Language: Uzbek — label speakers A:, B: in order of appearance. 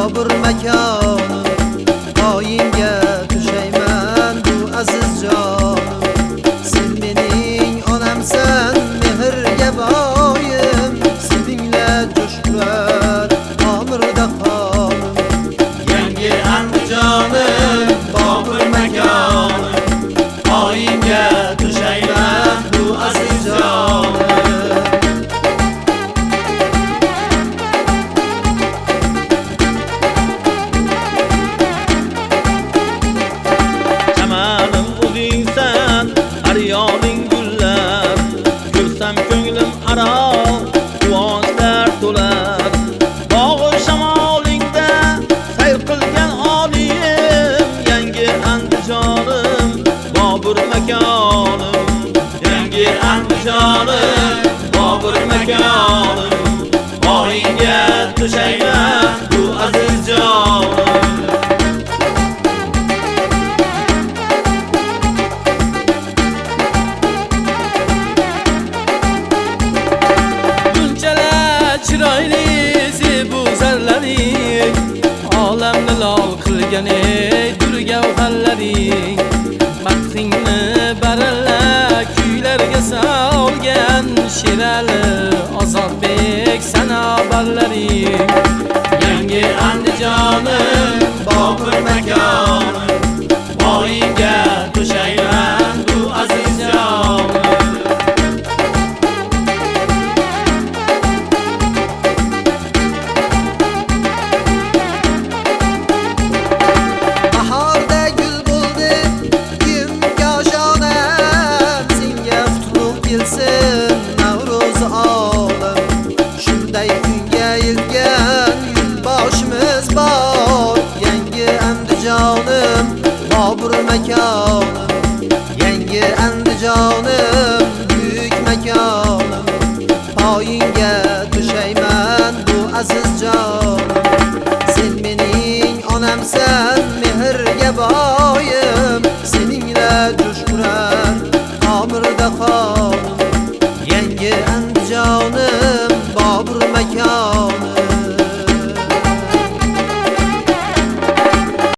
A: Bobur makonim, poyingga tushayman bu aziz jonim. Sen mening onamsan, mehrga boyim, seninla jo'shlar omirda qonim.
B: Yangi Andijonim, Bobur makonim, poyingga tushayman bu aziz jonim.
C: Chamanim o'zingsan, har yoning gullar, ko'rsam ko'nglim aro quvonchlar to'lar. Bog'u shamolingda sayr qilgan oliyim, yangi Andijonim, Bobur makonim. Yangi Andijonim, Bobur makonim, poyingga tushayman bu aziz jonim.
D: Chiroyli zebu zarlaring, olamni lol qilgan ey dur gavharlaring. Madhingni baralla kuylarga solgan Sherali Ozodbek sanobarlaring.
B: Yangi Andijonim, Bobur makonim, poyingga tushayman bu aziz jonim.
A: Bahorda gul bo'ldi kim koshonam, senga qutlug' kelsin Navro'z olim. Shunday kunga yetgan yurtboshimiz bor, yangi Andijonim, Bobur makonim. Yangi Andijonim, buyuk makonim, poyingga tushayman bu aziz